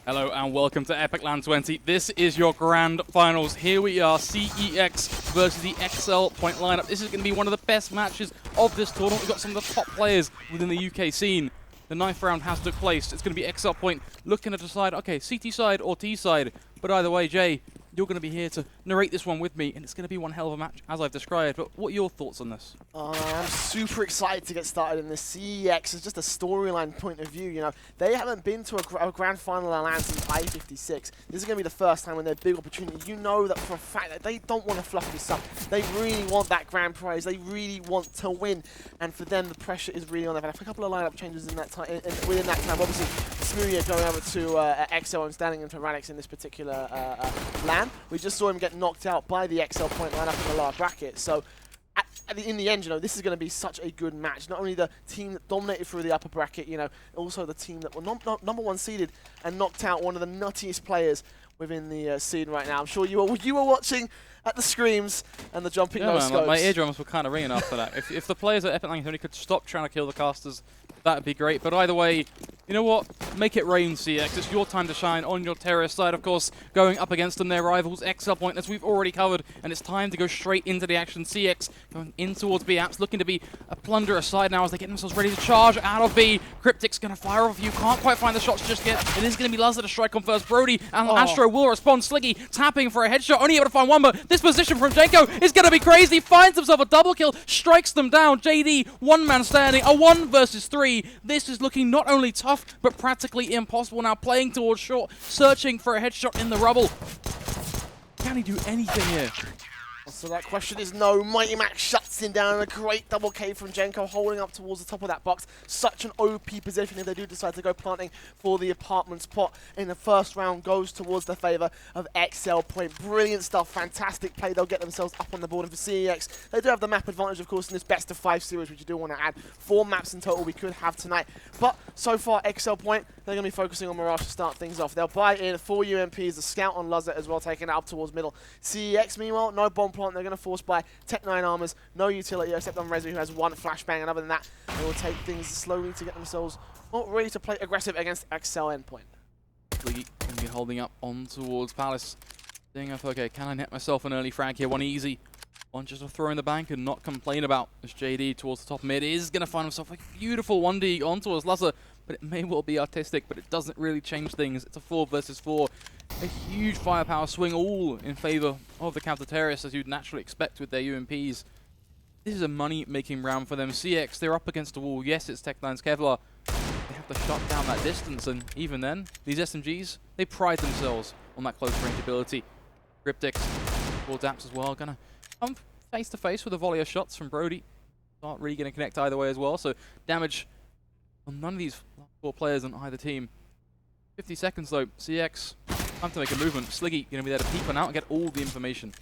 Hello and welcome to Epic Land 20. This is your grand finals. Here we are, CEX versus the exceL-Endpoint lineup. This is going to be one of the best matches of this tournament. We've got some of the top players within the UK scene. The 9th round has took place. It's going to be exceL-Endpoint looking to decide, okay, CT side or T side. But either way, Jay, you're going to be here to narrate this one with me, and it's going to be one hell of a match, as I've described. But what are your thoughts on this? I'm super excited to get started in this. CEX is just a storyline point of view, you know. They haven't been to a grand final in LAN since I-56. This is going to be the first time when they're big opportunity. You know that for a fact that they don't want to fluff this up. They really want that grand prize. They really want to win. And for them, the pressure is really on them. And a couple of lineup changes in that time, within that time. Obviously, Smoothie going over to exceL and standing into Radix in this particular LAN. We just saw him get knocked out by the exceL-Endpoint lineup in the lower bracket. So in the end, you know, this is going to be such a good match. Not only the team that dominated through the upper bracket, you know, also the team that were number one seeded and knocked out one of the nuttiest players within the scene right now. I'm sure you were watching at the screams and the jumping nose scopes. My eardrums were kind of ringing after that. If the players at Epic Land only could stop trying to kill the casters, that would be great. But either way, you know what? Make it rain, CeX. It's your time to shine on your terrorist side, of course, going up against them, their rivals, exceL-Endpoint, as we've already covered. And it's time to go straight into the action. CeX going in towards B apps, looking to be a plunderer side now as they get themselves ready to charge out of B. Cryptic's going to fire off a few. Can't quite find the shots just yet. It is going to be Lazar to strike on first. Brody and Astro will respond. Sliggy tapping for a headshot, only able to find one, but this position from Jenko is going to be crazy. Finds himself a double kill, strikes them down. JD, one man standing, a 1 versus 3. This is looking not only tough, but practically impossible now. Playing towards short, searching for a headshot in the rubble. Can he do anything here? So that question is no. Mighty Max shuts him down. A great double K from Jenko, holding up towards the top of that box. Such an OP position if they do decide to go planting for the apartment spot in the first round goes towards the favour of exceL-Endpoint. Brilliant stuff, fantastic play. They'll get themselves up on the board. And for CEX, they do have the map advantage, of course, in this best of 5 series, which you do want to add. 4 maps in total we could have tonight. But so far, exceL-Endpoint, they're going to be focusing on Mirage to start things off. They'll buy in 4 UMPs, the scout on Lazar as well, taking it up towards middle. CEX, meanwhile, no bomb plant. They're going to force by Tech 9 armors, no utility except on Rezi, who has 1 flashbang, and other than that, they will take things slowly to get themselves ready to play aggressive against exceL-Endpoint. Going to be holding up on towards Palace. Saying, okay, can I net myself an early frag here? One easy. One just to throw in the bank and not complain about. As JD towards the top mid is going to find himself a beautiful 1D on towards Lazar, but it may well be artistic, but it doesn't really change things. It's a 4 versus 4. A huge firepower swing, all in favor of the counter-terrorists, as you'd naturally expect with their UMPs. This is a money-making round for them. CeX, they're up against a wall. Yes, it's Tech9's Kevlar. They have to shut down that distance, and even then, these SMGs, they pride themselves on that close-range ability. Cryptics, or Daps as well, gonna come face-to-face with a volley of shots from Brody. Not really gonna connect either way as well, so damage on none of these 4 players on either team. 50 seconds though, CeX, time to make a movement. Sliggy gonna be there to peep one out and get all the information.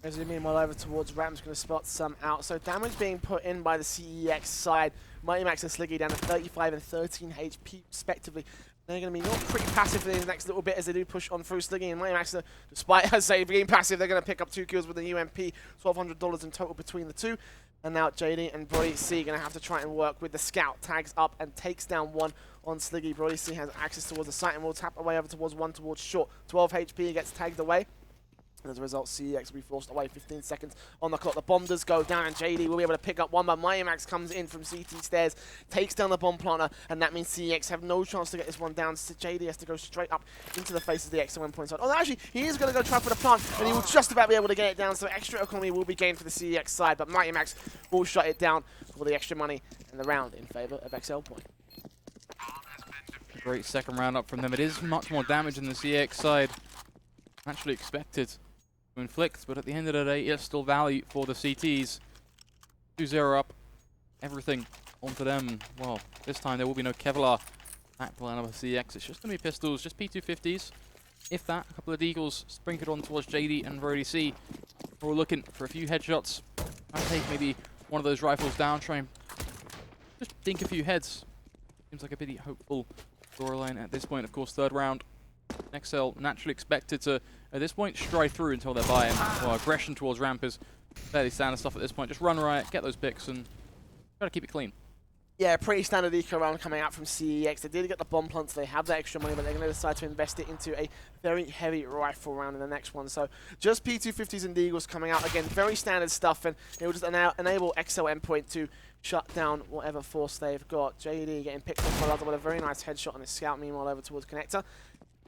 As we meanwhile over towards Ram's going to spot some out. So damage being put in by the CEX side. Mighty Max and Sliggy down to 35 and 13 HP respectively. They're going to be not pretty passive for the next little bit as they do push on through. Sliggy and Mighty Max, despite us say being passive, they're going to pick up 2 kills with the UMP. $1,200 in total between the two. And now JD and Brody C going to have to try and work with the scout. Tags up and takes down 1 on Sliggy. Brody C has access towards the site and will tap away over towards 1 towards short. 12 HP, gets tagged away. And as a result, CEX will be forced away. 15 seconds on the clock. The bomb does go down, and JD will be able to pick up 1, but Mighty Max comes in from CT stairs, takes down the bomb planter, and that means CEX have no chance to get this one down. So JD has to go straight up into the face of the exceL-Endpoint side. Oh, actually, he is going to go try for the plant, and he will just about be able to get it down, so extra economy will be gained for the CEX side, but Mighty Max will shut it down for the extra money and the round in favour of exceL-Endpoint. Great second round up from them. It is much more damage than the CeX side actually expected to inflict, but at the end of the day, it's still value for the CTs. 2-0 up, everything onto them. Well, this time there will be no Kevlar back to line of CeX. It's just going to be pistols, just P250s. If that, a couple of deagles sprinkled on towards JD and Brody C. We're looking for a few headshots. I'll take maybe one of those rifles down, try and just dink a few heads. Seems like a pretty hopeful storyline at this point. Of course, 3rd round. exceL naturally expected to, at this point, stride through until they're by, and well, aggression towards ramp is fairly standard stuff at this point. Just run riot, get those picks, and try to keep it clean. Yeah, pretty standard eco round coming out from CEX. They did get the bomb plant, so they have that extra money, but they're going to decide to invest it into a very heavy rifle round in the next one. So just P250s and Deagles coming out. Again, very standard stuff, and it will just enable exceL-Endpoint to shut down whatever force they've got. JD getting picked up by Lada with a very nice headshot on his scout, meanwhile over towards Connector.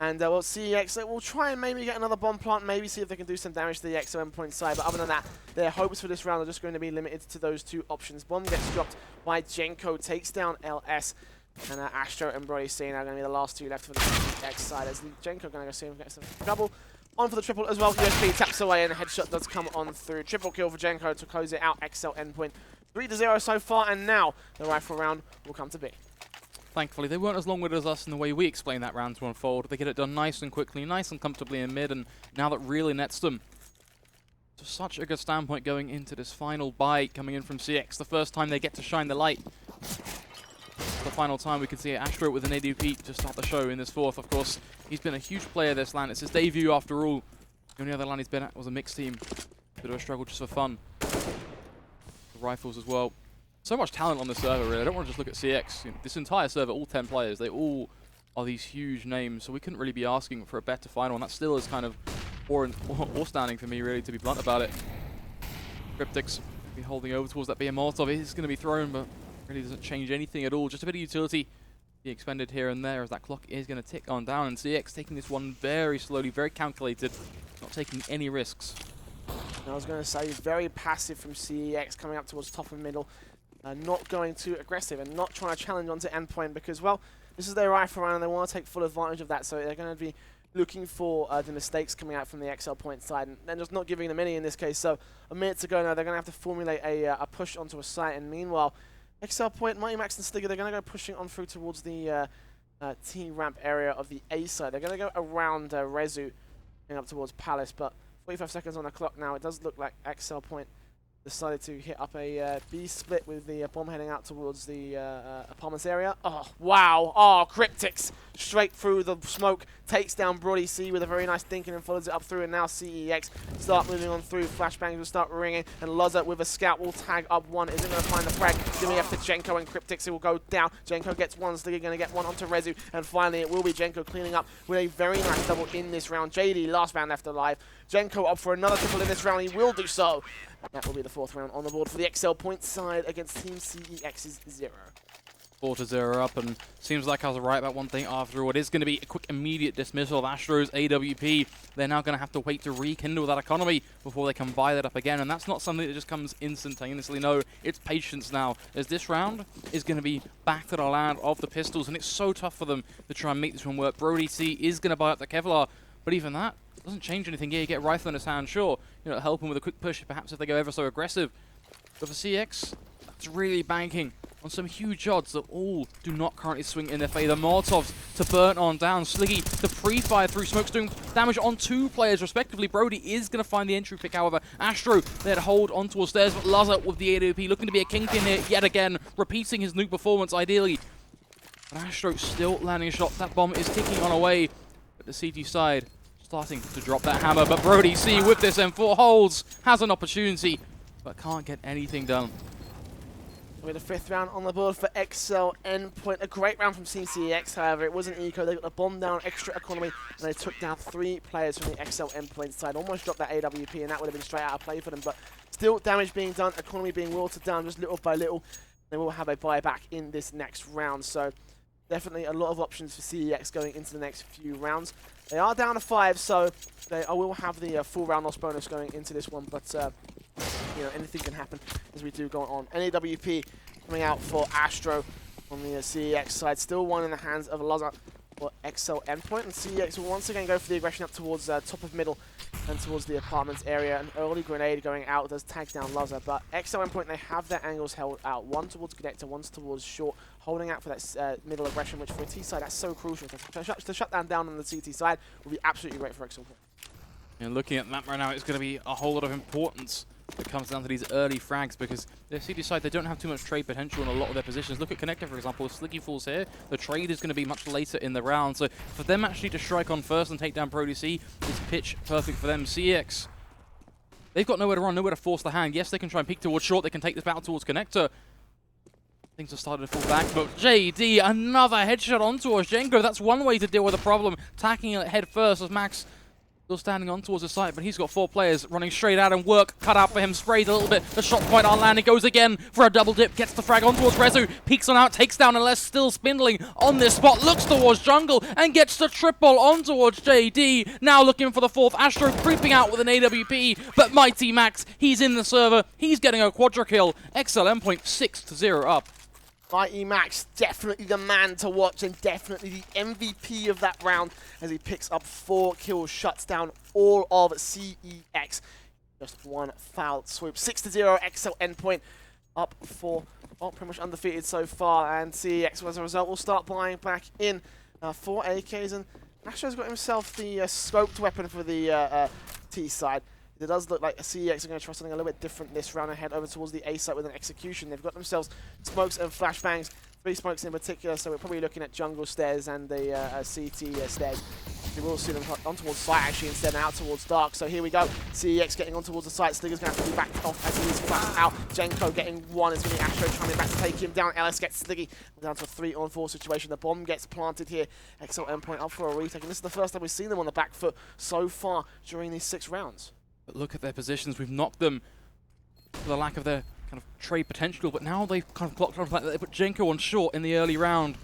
And well, CEX will try and maybe get another bomb plant, maybe see if they can do some damage to the exceL-Endpoint side. But other than that, their hopes for this round are just going to be limited to those two options. Bomb gets dropped by Jenko, takes down LS, and Astro and Brody C are going to be the last two left for the CEX side. As Jenko going to go see him get some trouble. On for the triple as well. USP taps away, and a headshot does come on through. Triple kill for Jenko to close it out. exceL-Endpoint 3-0 so far, and now the rifle round will come to be. Thankfully, they weren't as long-winded as us in the way we explained that round to unfold. They get it done nice and quickly, nice and comfortably in mid, and now that really nets them. So such a good standpoint going into this final bite coming in from CeX. The first time they get to shine the light. The final time we can see Astro with an ADP to start the show in this fourth. Of course, he's been a huge player this LAN. It's his debut after all. The only other LAN he's been at was a mixed team. Bit of a struggle just for fun. The rifles as well. So much talent on this server, really. I don't want to just look at CeX. You know, this entire server, all 10 players, they all are these huge names, so we couldn't really be asking for a better final, and that still is kind of or standing for me, really, to be blunt about it. Cryptics be holding over towards that BM Molotov. It is going to be thrown, but really doesn't change anything at all. Just a bit of utility be expended here and there as that clock is going to tick on down, and CeX taking this one very slowly, very calculated, not taking any risks. I was going to say, very passive from CEX coming up towards top and middle. Not going too aggressive and not trying to challenge onto Endpoint because, well, this is their rifle round and they want to take full advantage of that. So they're going to be looking for the mistakes coming out from the exceL-Point side and then just not giving them any in this case. So a minute to go now, they're going to have to formulate a push onto a site. And meanwhile, exceL-Point, Mighty Max and Sligger, they're going to go pushing on through towards the T-ramp area of the A side. They're going to go around Rezu and up towards Palace. But 45 seconds on the clock now. It does look like exceL-Point decided to hit up a B split with the bomb heading out towards the apartments area. Oh, wow. Oh, Cryptics straight through the smoke. Takes down Brody C with a very nice thinking and follows it up through. And now CEX start moving on through. Flashbangs will start ringing. And Loza with a scout will tag up one. Isn't going to find the frag. Giving it to Jenko and Cryptics. It will go down. Jenko gets one. Sligger going to get one onto Rezu. And finally, it will be Jenko cleaning up with a very nice double in this round. JD, last round left alive. Jenko up for another triple in this round. He will do so. That will be the fourth round on the board for the exceL-Point side against Team CEX's 0. 4-0 up, and seems like I was right about one thing after what is going to be a quick immediate dismissal of Astro's AWP. They're now going to have to wait to rekindle that economy before they can buy that up again, and that's not something that just comes instantaneously. No, it's patience now, as this round is going to be back to the land of the pistols, and it's so tough for them to try and make this one work. Brody C is going to buy up the Kevlar, but even that doesn't change anything. Yeah, you get a rifle in his hand, sure. You know, help him with a quick push, perhaps if they go ever so aggressive. But for CeX, that's really banking on some huge odds that all do not currently swing in their favour. Molotovs to burn on down. Sliggy, the pre-fire through smokes doing damage on 2 players respectively. Brody is going to find the entry pick, however. Astro there to hold on towards stairs, but Laza with the AWP looking to be a kingpin here yet again, repeating his nuke performance ideally. But Astro still landing a shot. That bomb is ticking on away, but the CT side starting to drop that hammer, but Brody C with this M4 holds, has an opportunity, but can't get anything done. With the 5th round on the board for exceL-Endpoint. A great round from Team CeX, however. It wasn't eco. They got the bomb down, extra economy, and they took down 3 players from the exceL-Endpoint side. Almost dropped that AWP, and that would have been straight out of play for them, but still damage being done, economy being watered down just little by little. They will have a buyback in this next round, so definitely a lot of options for CeX going into the next few rounds. They are down to 5, so they will have the full round loss bonus going into this one, but you know, anything can happen as we do go on. NAWP coming out for Astro on the CeX side. Still one in the hands of Laza for exceL-Endpoint, and CeX will once again go for the aggression up towards top of middle and towards the apartments area. An early grenade going out does tag down Laza, but exceL-Endpoint, they have their angles held out. One towards connector, one's towards short, holding out for that middle aggression, which for a T side, that's so crucial. To shut down on the CT side will be absolutely great for exceL-Endpoint. And looking at the map right now, it's going to be a whole lot of importance that comes down to these early frags, because the CT side, they don't have too much trade potential in a lot of their positions. Look at Connector, for example. If Sliggy falls here, the trade is going to be much later in the round. So for them actually to strike on first and take down Brody C is pitch perfect for them. CeX, they've got nowhere to run, nowhere to force the hand. Yes, they can try and peek towards short. They can take this battle towards Connector. Things are starting to fall back, but JD, another headshot onto Ozhenko. That's one way to deal with the problem. Attacking it head first as Max still standing on towards the site, but he's got 4 players running straight at him. Work cut out for him, sprays a little bit. The shot point on land, it goes again for a double dip, gets the frag on towards Rezu, peeks on out, takes down Unless, still spindling on this spot, looks towards jungle and gets the triple on towards JD. Now looking for the 4th, Astro creeping out with an AWP, but Mighty Max, he's in the server, he's getting a quadra kill. exceL-Endpoint 6-0 up. Mighty Max, definitely the man to watch and definitely the MVP of that round as he picks up 4 kills, shuts down all of CeX. Just one foul swoop. 6-0, exceL-Endpoint up for, well, pretty much undefeated so far. And CeX, as a result, will start buying back in 4 AKs. And Astro's got himself the scoped weapon for the T side. It does look like CeX are going to try something a little bit different this round and head over towards the A site with an execution. They've got themselves smokes and flashbangs, 3 smokes in particular, so we're probably looking at jungle stairs and the CT stairs. We will see them on towards site actually instead and out towards dark. So here we go. CeX getting on towards the site. Sligger's going to have to be backed off as he is flashed out. Jenko getting 1. It's going to be Astro trying back to take him down. LS gets Sliggy down to a 3-on-4 situation. The bomb gets planted here. exceL-Endpoint up for a retake. And this is the first time we've seen them on the back foot so far during these 6 rounds. But look at their positions. We've knocked them for the lack of their kind of trade potential, but now they've kind of clocked on the fact that they put Jenko on short in the early round.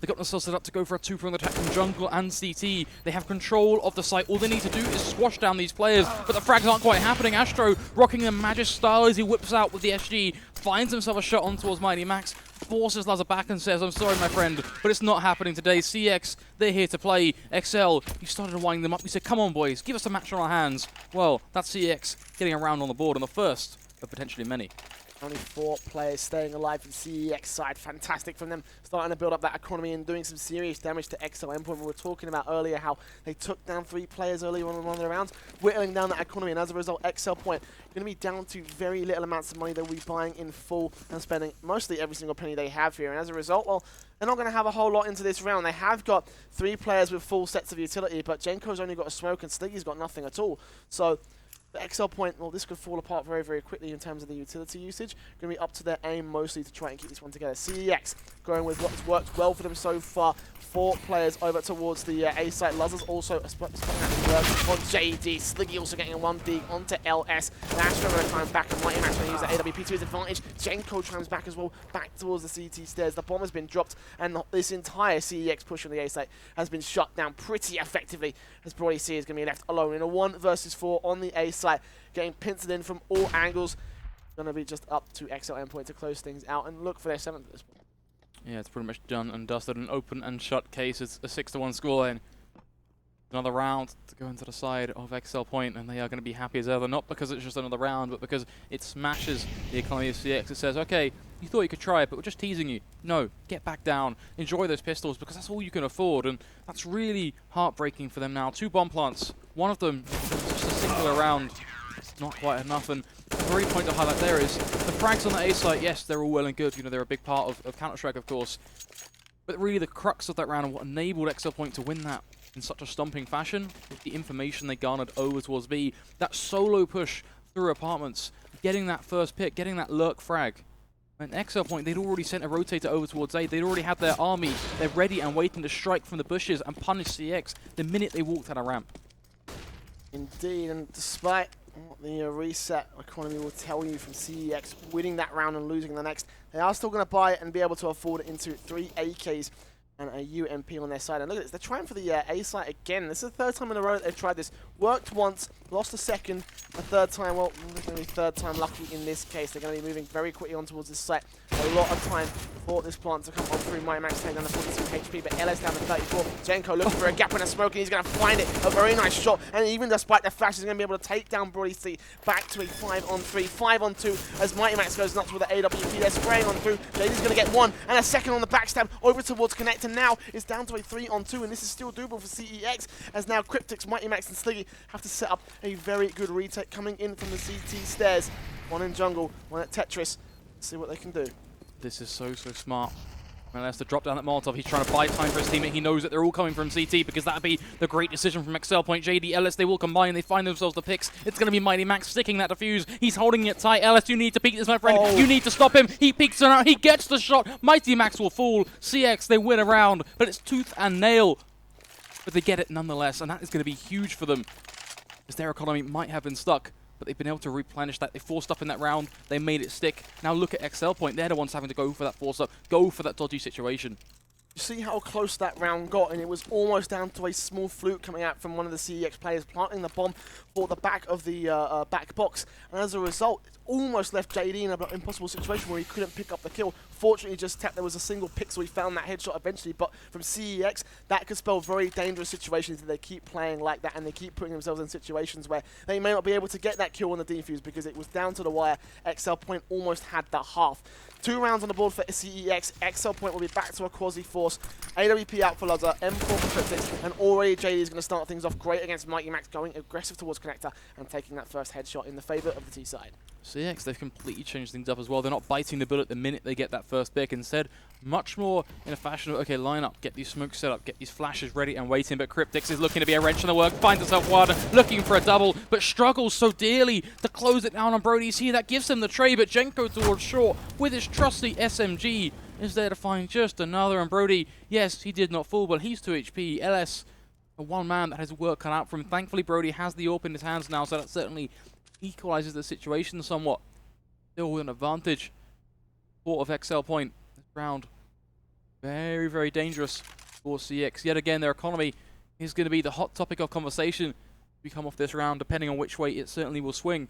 They got themselves set up to go for a 2-pronged attack from jungle and CT. They have control of the site. All they need to do is squash down these players, but the frags aren't quite happening. Astro rocking the Magic style as he whips out with the SG, finds himself a shot on towards Mighty Max, forces Lazar back and says, I'm sorry, my friend, but it's not happening today. CeX, they're here to play. exceL, you started winding them up. You said, come on, boys, give us a match on our hands. Well, that's CeX getting a round on the board on the first of potentially many. Only 4 players staying alive from CeX side. Fantastic from them, starting to build up that economy and doing some serious damage to exceL-Endpoint. We were talking about earlier how they took down 3 players earlier on in one of the rounds, whittling down that economy, and as a result, exceL-Point going to be down to very little amounts of money. They'll be buying in full and spending mostly every single penny they have here, and as a result, well, they're not going to have a whole lot into this round. They have got 3 players with full sets of utility, but Jenko's only got a smoke and Sliggy's got nothing at all. So the exceL-Point, well, this could fall apart very, very quickly in terms of the utility usage. Going to be up to their aim mostly to try and keep this one together. CeX going with what's worked well for them so far. 4 players over towards the A site. Lazar's also spotting that work on JD. Sliggy also getting a 1D onto LS. Astro going to climb back, and Mighty Max going to use that AWP to his advantage. Jenko chimes back as well, back towards the CT stairs. The bomb has been dropped, and this entire CeX push on the A site has been shut down pretty effectively, as Brody C is going to be left alone in a 1 versus 4 on the A site, getting pincered in from all angles. Going to be just up to exceL-Endpoint to close things out and look for their 7th at this point. Yeah, it's pretty much done and dusted. An open and shut case. It's a 6-1 scoreline. Another round to go into the side of exceL-Point, and they are going to be happy as ever. Not because it's just another round, but because it smashes the economy of CeX. It says, okay, you thought you could try it, but we're just teasing you. No, get back down. Enjoy those pistols, because that's all you can afford, and that's really heartbreaking for them now. 2 bomb plants. One of them just a singular round. Not quite enough, and the very point to highlight there is the frags on the A site. Yes, they're all well and good. You know, they're a big part of Counter-Strike, of course. But really, the crux of that round and what enabled exceL-Point to win that in such a stomping fashion was the information they garnered over towards B. That solo push through apartments, getting that first pick, getting that lurk frag. And exceL-Point, they'd already sent a rotator over towards A. They'd already had their army. They're ready and waiting to strike from the bushes and punish CeX the minute they walked out of ramp. Indeed, and despite what the reset economy will tell you from CeX winning that round and losing the next, they are still going to buy it and be able to afford it into 3 AKs and a UMP on their side. And look at this, they're trying for the A site again. This is the 3rd time in a row that they've tried this. Worked once, lost a 2nd, a 3rd time, well, it's going to be 3rd time lucky in this case. They're going to be moving very quickly on towards this site. A lot of time for this plant to come on through. Mighty Max taking down to 42 HP, but LS down to 34. Jenko looking for a gap in a smoke, and he's going to find it. A very nice shot, and even despite the flash, he's going to be able to take down Brody C back to a 5-on-3, 5-on-2, as Mighty Max goes nuts with the AWP. They're spraying on through. JD's going to get 1, and a 2nd on the backstab over towards Connect, and now it's down to a 3-on-2, and this is still doable for CeX, as now Cryptix, Mighty Max, and Sliggy have to set up a very good retake coming in from the CT stairs. 1 in jungle, 1 at Tetris. Let's see what they can do. This is so smart. Unless to drop down that Molotov, he's trying to buy time for his teammate. He knows that they're all coming from CT because that'd be the great decision from exceL-Point. JD, Ellis, they will combine. They find themselves the picks. It's going to be Mighty Max sticking that defuse. He's holding it tight. Ellis, you need to peek this, my friend. Oh. You need to stop him. He peeks it out. He gets the shot. Mighty Max will fall. CeX, they win a round, but it's tooth and nail. But they get it nonetheless, and that is going to be huge for them because their economy might have been stuck. But they've been able to replenish that. They forced up in that round. They made it stick. Now look at exceL-Point. They're the ones having to go for that force up, go for that dodgy situation. You see how close that round got, and it was almost down to a small fluke coming out from one of the CEX players planting the bomb for the back of the back box, and as a result, it almost left JD in an impossible situation where he couldn't pick up the kill. Fortunately, just tapped. There was a single pick, so he found that headshot eventually. But from CEX, that could spell very dangerous situations if they keep playing like that and they keep putting themselves in situations where they may not be able to get that kill on the defuse because it was down to the wire. exceL-Point almost had the half. 2 rounds on the board for CEX. exceL-Point will be back to a quasi-force. AWP out for Luzza, M4 for Cryptix, and already JD is going to start things off great against Mighty Max, going aggressive towards Connector and taking that first headshot in the favour of the T side. CeX, they've completely changed things up as well. They're not biting the bullet the minute they get that first pick. Instead, much more in a fashion of, okay, line up, get these smokes set up, get these flashes ready and waiting. But Cryptix is looking to be a wrench in the work, finds himself one, looking for a double, but struggles so dearly to close it down on Brody's here. That gives him the trade, but Jenko towards short with his trusty SMG is there to find just another. And Brody, yes, he did not fall, but he's 2 HP. LS, a one man that has work cut out for him. Thankfully, Brody has the AWP in his hands now, so that certainly equalizes the situation somewhat. Still with an advantage. Thought of exceL-Point this round. Very, very dangerous for CeX. Yet again, their economy is going to be the hot topic of conversation as we come off this round, depending on which way it certainly will swing.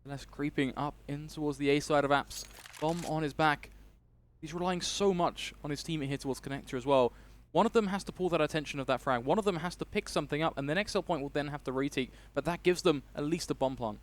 Less creeping up in towards the A side of Apps. Bomb on his back. He's relying so much on his teammate here towards Connector as well. One of them has to pull that attention of that frag. One of them has to pick something up, and then exceL-Point will then have to retake. But that gives them at least a bomb plant.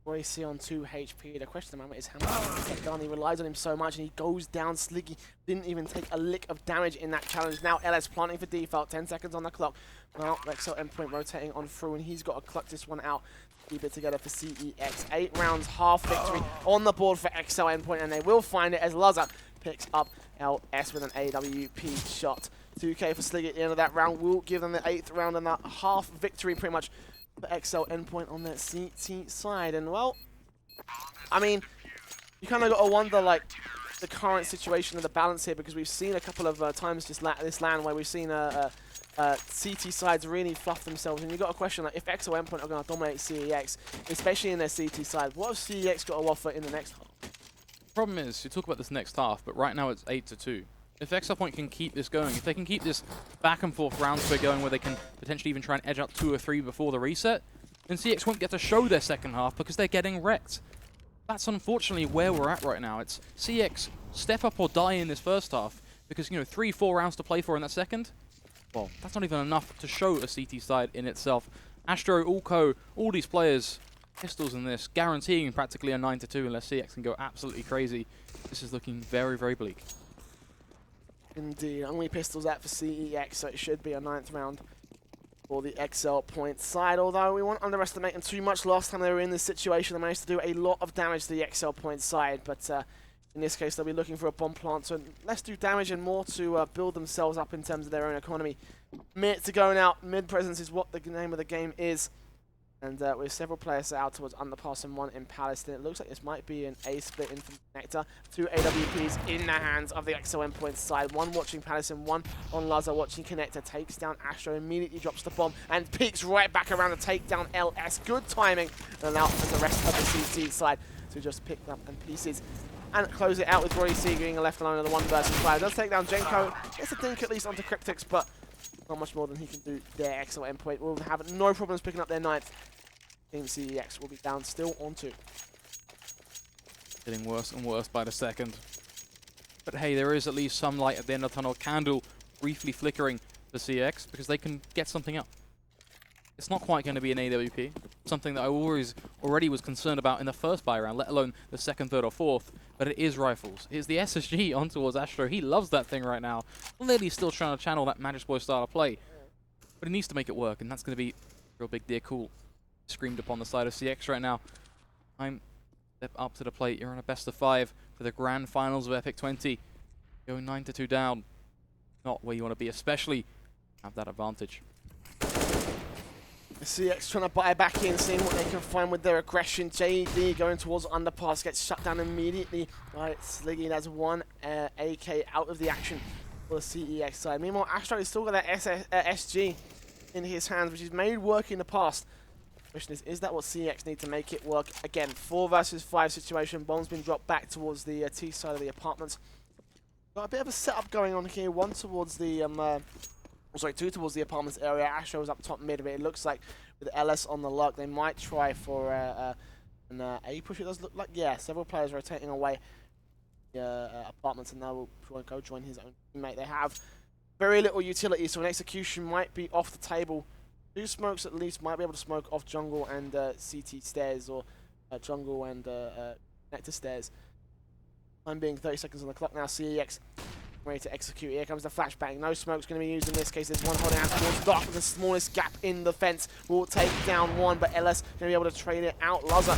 Royce on 2 HP. The question at the moment is how much he done. He relies on him so much, and he goes down. Sliggy didn't even take a lick of damage in that challenge. Now LS planting for default. 10 seconds on the clock. Now exceL-Endpoint rotating on through, and he's got to clutch this one out. Keep it together for CEX. 8 rounds, half victory on the board for exceL-Endpoint, and they will find it as Luzza picks up LS with an AWP shot. 2K for Sliggy at the end of that round will give them the 8th round and that half victory pretty much for exceL-Endpoint on their CT side. And well, I mean, you kind of got to wonder like the current situation of the balance here, because we've seen a couple of times just this LAN where we've seen CT sides really fluff themselves, and you got a question like if exceL-Endpoint are going to dominate CEX, especially in their CT side, what have CEX got to offer in the next half? Problem is, you talk about this next half, but right now it's 8-2. If exceL-Point can keep this going, if they can keep this back and forth round split going where they can potentially even try and edge out 2 or 3 before the reset, then CeX won't get to show their second half because they're getting wrecked. That's unfortunately where we're at right now. It's CeX step up or die in this first half because, you know, 3-4 rounds to play for in that second. Well, that's not even enough to show a CT side in itself. Astro, Ulco, all these players, pistols in this, guaranteeing practically a 9-2 unless CeX can go absolutely crazy. This is looking very, very bleak. Indeed, only pistols out for CEX, so it should be a 9th round for the exceL-Point side, although we won't underestimate them too much. Last time they were in this situation, they managed to do a lot of damage to the exceL-Point side, but in this case they'll be looking for a bomb plant, so less do damage and more to build themselves up in terms of their own economy. Minute to go now, mid-presence is what the name of the game is. And with several players out towards underpass and 1 in Palace, then it looks like this might be an A split in from Connector. 2 AWPs in the hands of the exceL-Endpoint side. 1 watching Palace and 1 on Luzza watching Connector. Takes down Astro, immediately drops the bomb and peeks right back around to take down LS. Good timing. And now for the rest of the CT side to just pick them in pieces and close it out with Roy C being left alone in the 1 versus 5. Does take down Jenko. Gets a dink at least onto Cryptix, but not much more than he can do there. exceL-Endpoint will have no problems picking up their 9th. Team CEX will be down still on 2. Getting worse and worse by the second. But hey, there is at least some light at the end of the tunnel. Candle briefly flickering for CeX because they can get something up. It's not quite going to be an AWP, something that I already was concerned about in the first buy round, let alone the 2nd, 3rd or 4th, but it is rifles. It's the SSG on towards Astro. He loves that thing right now. Clearly still trying to channel that Magic Boy style of play, but he needs to make it work, and that's going to be a real big deal. Cool. Screamed upon the side of CeX right now. Step up to the plate. You're on a best of 5 for the grand finals of Epic 20. Going 9-2 down. Not where you want to be, especially have that advantage. CeX trying to buy back in, seeing what they can find with their aggression. JD going towards underpass, gets shut down immediately by Sliggy. That's one AK out of the action for the CEX side. Meanwhile, Astro has still got that SG in his hands, which he's made work in the past. The question is that what CeX need to make it work? Again, 4 versus 5 situation. Bomb's been dropped back towards the T side of the apartments. Got a bit of a setup going on here. One towards the two towards the apartments area. Astro's up top mid, but it looks like with LS on the lock, they might try for an A push. It does look like, yeah, several players rotating away the apartments, and now will go join his own teammate. They have very little utility, so an execution might be off the table. 2 smokes at least might be able to smoke off jungle and CT stairs, or jungle and nectar stairs. Time being 30 seconds on the clock now. CEX ready to execute. Here comes the flashbang. No smoke's going to be used in this case. There's one holding out towards Doc with the smallest gap in the fence. Will take down one, but LS going to be able to trade it out. Laza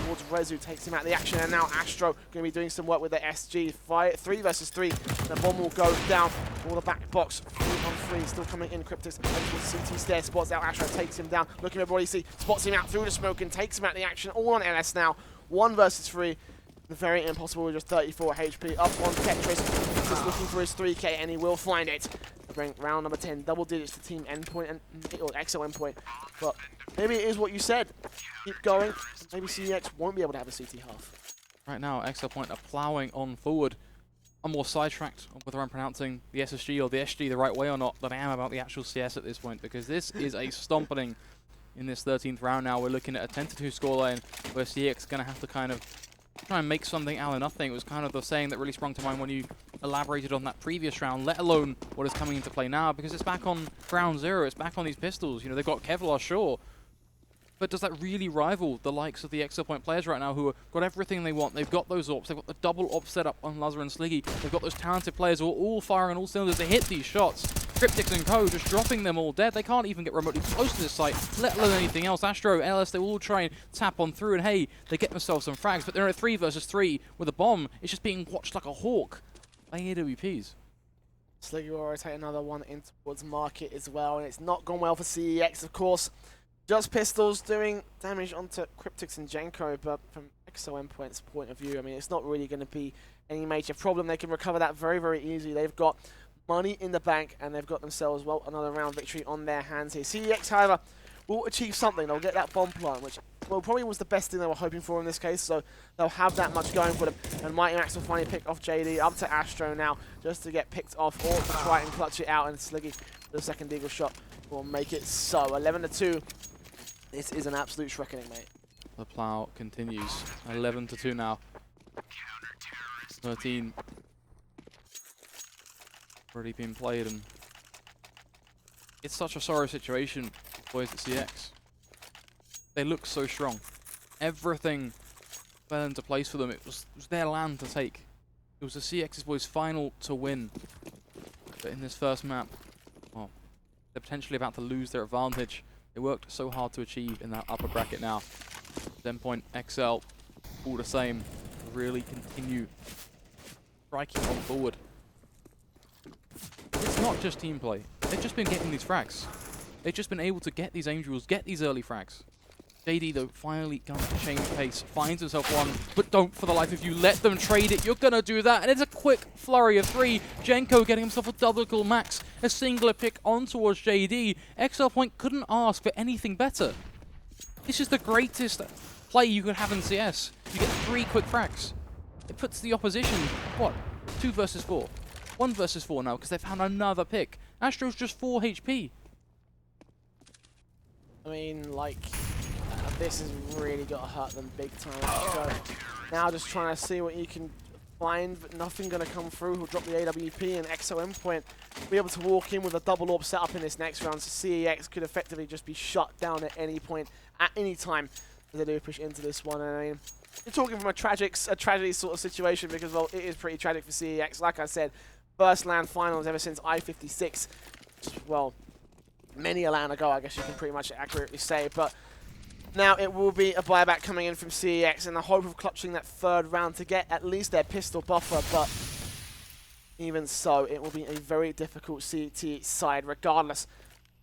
towards Rezu takes him out of the action, and now Astro going to be doing some work with the SG. 3 versus 3. The bomb will go down. All the back box. 3 on 3. Still coming in. Cryptix CT stair spots out. Astro takes him down. Looking at everybody see. Spots him out through the smoke and takes him out of the action. All on LS now. 1 versus 3. Very impossible with just 34 HP. Up on Tetris. Just looking for his 3k, and he will find it. Bring round number 10, double digits to team Endpoint and or exceL-Endpoint. But maybe it is what you said. Keep going. Maybe CeX won't be able to have a CT half. Right now, exceL-Endpoint are plowing on forward. I'm more sidetracked on whether I'm pronouncing the SSG or the SG the right way or not than I am about the actual CS at this point, because this is a stomping in this 13th round now. We're looking at a 10-2 scoreline where CeX is going to have to kind of try and make something out of nothing. It was kind of the saying that really sprung to mind when you elaborated on that previous round, let alone what is coming into play now, because it's back on ground zero. It's back on these pistols. You know, they've got Kevlar, sure, but does that really rival the likes of the exceL-Point players right now who have got everything they want? They've got those AWPs, they've got the double AWP setup on Laza and Sliggy, they've got those talented players who are all firing on all cylinders to hit these shots. Cryptix and Co just dropping them all dead. They can't even get remotely close to this site, let alone anything else. Astro, LS, they will all try and tap on through, and hey, they get themselves some frags, but they're at 3 versus 3 with a bomb. It's just being watched like a hawk by AWPs. Sliggy will rotate another one in towards market as well, and it's not gone well for CEX, of course. Just pistols doing damage onto Cryptix and Jenko, but from exceL-Endpoint's point of view, I mean, it's not really going to be any major problem. They can recover that very, very easily. They've got money in the bank, and they've got themselves, well, another round victory on their hands here. CEX, however, will achieve something. They'll get that bomb plant, which, well, probably was the best thing they were hoping for in this case, so they'll have that much going for them. And Mighty Max will finally pick off JD, up to Astro now, just to get picked off, or to try and clutch it out, and Sliggy, the second eagle shot, will make it so. 11-2. This is an absolute shrekkening, mate. The plow continues. 11-2 now. 13 already been played, and it's such a sorry situation for boys at CeX. They look so strong. Everything fell into place for them. It was their land to take. It was the CX's boys' final to win. But in this first map, well, they're potentially about to lose their advantage. They worked so hard to achieve in that upper bracket now. Endpoint, exceL, all the same, really continue striking on forward. It's not just team play. They've just been getting these frags. They've just been able to get these angels, get these early frags. JD, though, finally going to change pace, finds himself one, but don't for the life of you let them trade it. You're going to do that, and it's a quick flurry of 3. Jenko getting himself a double kill max, a singular pick on towards JD. exceL-Point couldn't ask for anything better. This is the greatest play you could have in CS. You get 3 quick frags. It puts the opposition, what, 2 versus 4. 1 versus 4 now, because they found another pick. Astro's just 4 HP. I mean, like, this has really got to hurt them big time. Astro now just trying to see what you can find, but nothing going to come through. He'll drop the AWP, and exceL-Endpoint will be able to walk in with a double AWP setup in this next round, so CEX could effectively just be shut down at any point, at any time, as they do push into this one. And I mean, you're talking from a tragedy sort of situation, because, well, it is pretty tragic for CEX. Like I said, first LAN finals ever since I-56. Well, many a LAN ago, I guess you can pretty much accurately say, but now it will be a buyback coming in from CEX in the hope of clutching that 3rd round to get at least their pistol buffer, but even so, it will be a very difficult CT side, regardless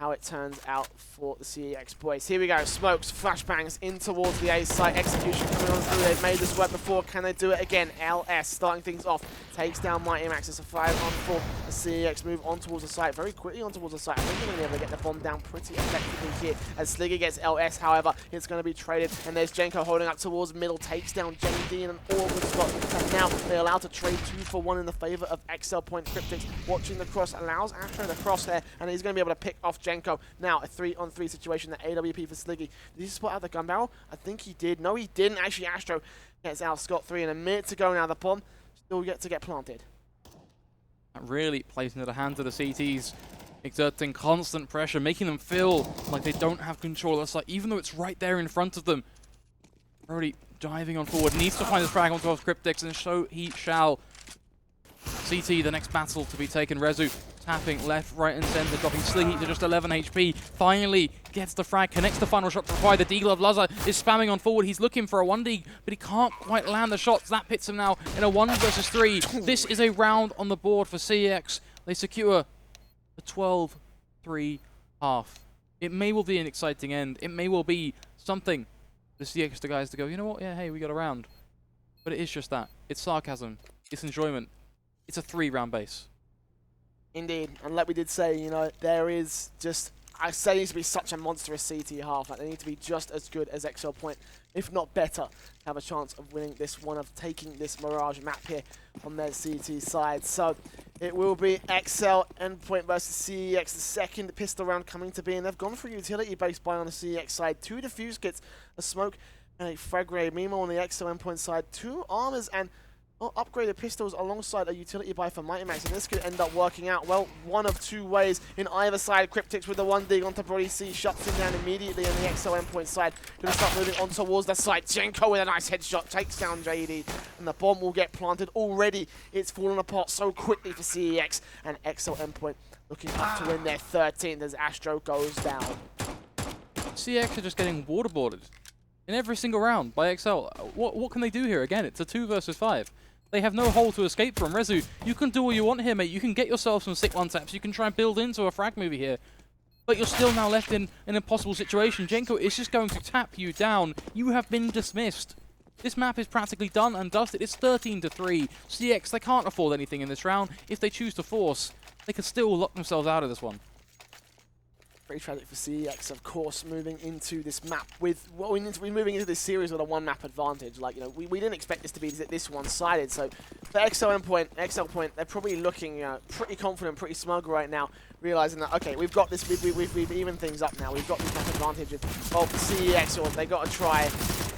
how it turns out for the CEX boys. Here we go, smokes, flashbangs in towards the A site, execution coming on through. They've made this work before, can they do it again? LS starting things off, takes down Mighty Max. It's a 5-on-4. The CEX move on towards the site, very quickly on towards the site. I think they're going to be able to get the bomb down pretty effectively here. As Sliggy gets LS, however, it's going to be traded, and there's Jenko holding up towards middle, takes down JD in an awkward spot, and now they're allowed to trade 2 for 1 in the favor of exceL-Point. Cryptics watching the cross, allows Astro the cross there, and he's going to be able to pick off Jenko. Now, a 3-on-3 situation, the AWP for Sliggy. Did he spot out the gun barrel? I think he did. No, he didn't. Actually, Astro gets out scot-free, and a minute to go now. The bomb still yet to get planted. That really plays into the hands of the CTs, exerting constant pressure, making them feel like they don't have control of the site, even though it's right there in front of them. Brody diving on forward, needs to find his frag on 12 Cryptics, and so he shall. CT, the next battle to be taken. Rezu tapping left, right, and center, dropping Sliggy to just 11 HP. Finally gets the frag, connects the final shot to require the D-Glove. Lazar is spamming on forward. He's looking for a 1D, but he can't quite land the shots. That pits him now in a 1 versus 3. This is a round on the board for CEX. They secure a 12-3 half. It may well be an exciting end. It may well be something for the CEX guys to go, you know what, yeah, hey, we got a round. But it is just that. It's sarcasm. It's enjoyment. It's a 3-round base. Indeed, and like we did say, you know, there is just, I say it needs to be such a monstrous CT half. Like, they need to be just as good as exceL-Point, if not better, to have a chance of winning this one, of taking this Mirage map here on their CT side. So it will be exceL-Endpoint versus CEX, the second pistol round coming to be, and they've gone for a utility-based buy on the CEX side. 2 defuse kits, a smoke, and a frag grenade. Meanwhile, on the exceL-Endpoint side, 2 armors and upgraded pistols alongside a utility buy for Mighty Max, and this could end up working out, well, one of 2 ways in either side. Cryptics with the 1 dig onto Brody C, shuts him down immediately on the exceL-Endpoint side. Gonna start moving on towards the site. Jenko with a nice headshot, takes down JD, and the bomb will get planted. Already, it's fallen apart so quickly for CEX, and exceL-Endpoint looking to win their 13th as Astro goes down. CEX are just getting waterboarded in every single round by exceL. What can they do here? Again, it's a 2 versus 5. They have no hole to escape from. Rezu, you can do what you want here, mate. You can get yourself some sick 1-taps. You can try and build into a frag movie here. But you're still now left in an impossible situation. Jenko is just going to tap you down. You have been dismissed. This map is practically done and dusted. It's 13-3. CEX, they can't afford anything in this round. If they choose to force, they can still lock themselves out of this one. Very tragic for CEX, of course, moving into this map with, well, we're moving into this series with a 1-map advantage. Like, you know, we didn't expect this to be this one-sided. So for exceL-Point, they're probably looking, you know, pretty confident, pretty smug right now, realizing that, okay, we've got this, we've evened things up now. We've got this map advantage. Well, for CEX, or they got to try,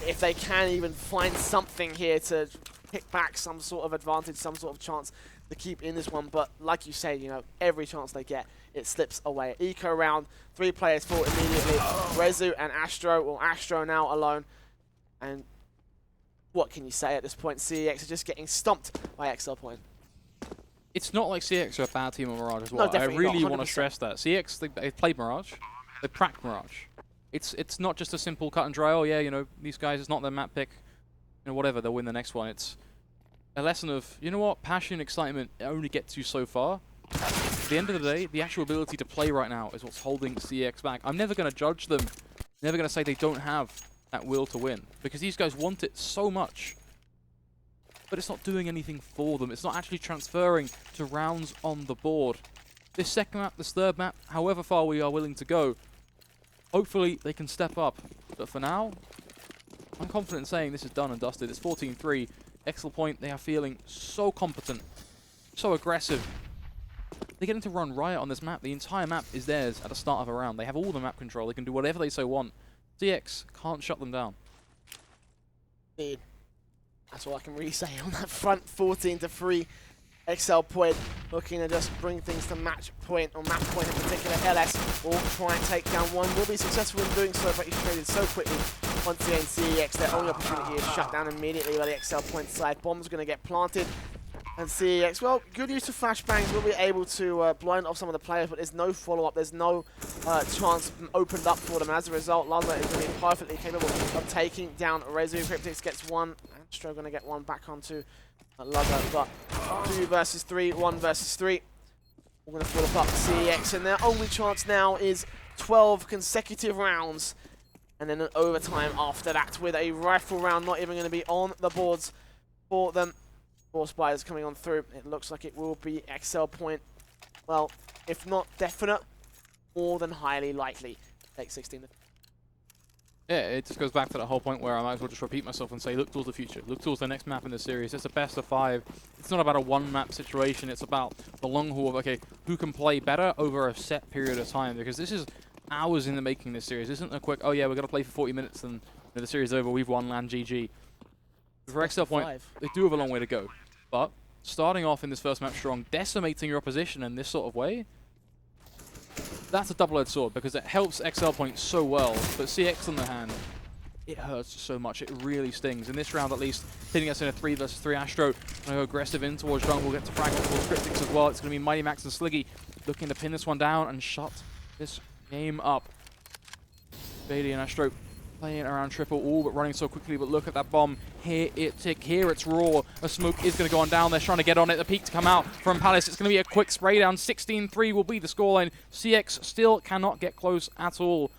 if they can even find something here to pick back some sort of advantage, some sort of chance to keep in this one. But like you say, you know, every chance they get, it slips away. Eco round, 3 players fought immediately. Rezu and Astro, or Astro now alone. And what can you say at this point? CEX are just getting stomped by exceL-Point. It's not like CEX are a bad team on Mirage as well. No, I really not, want to stress that. CEX, they played Mirage. They cracked Mirage. It's not just a simple cut and dry, oh yeah, you know, these guys, it's not their map pick. You know, whatever, they'll win the next one. It's a lesson of, you know what, passion, excitement, it only gets you so far. At the end of the day, the actual ability to play right now is what's holding CEX back. I'm never going to judge them. Never going to say they don't have that will to win, because these guys want it so much. But it's not doing anything for them. It's not actually transferring to rounds on the board. This second map, this third map, however far we are willing to go, hopefully they can step up. But for now, I'm confident in saying this is done and dusted. It's 14-3. exceL-Point, they are feeling so competent, so aggressive. They're getting to run riot on this map. The entire map is theirs at the start of a round. They have all the map control. They can do whatever they so want. CeX can't shut them down. Indeed. That's all I can really say on that front. 14-3. exceL-Point looking to just bring things to match point, or map point in particular. LS will try and take down one. Will be successful in doing so, but he's traded so quickly. Once again, CEX, their only opportunity is shut down immediately by the exceL-Point side. Bomb's going to get planted. And CEX, well, good use of flashbangs. Will be able to blind off some of the players, but there's no follow-up. There's no chance opened up for them. As a result, Lazar is going to be perfectly capable of taking down Rezu. Cryptics gets one. Astro going to get one back onto Lugger, but 2 versus 3, 1 versus 3. We're going to fall apart for CeX, and their only chance now is 12 consecutive rounds, and then an overtime after that with a rifle round not even going to be on the boards for them. 4 spiders coming on through. It looks like it will be exceL-Point. Well, if not definite, more than highly likely. Take 16. Yeah, it just goes back to that whole point where I might as well just repeat myself and say, look towards the future. Look towards the next map in the series. It's a best of 5. It's not about a one-map situation. It's about the long haul of, okay, who can play better over a set period of time. Because this is hours in the making, this series. This isn't a quick, oh yeah, we're going to play for 40 minutes and the series is over, we've won, land GG. For exceL-Point, they do have a long way to go. But starting off in this first map strong, decimating your opposition in this sort of way, that's a double-edged sword because it helps exceL-Point so well, but CeX on the hand, it hurts so much. It really stings. In this round, at least, hitting us in a 3 versus 3. Astro gonna go aggressive in towards jungle. We'll get to fragment towards Cryptics as well. It's gonna be Mighty Max and Sliggy looking to pin this one down and shut this game up. Bailey and Astro playing around triple, all but running so quickly, but look at that bomb. Here it tick, here it's raw. A smoke is going to go on down. They're trying to get on it. The peak to come out from Palace. It's going to be a quick spray down. 16-3 will be the scoreline. CeX still cannot get close at all.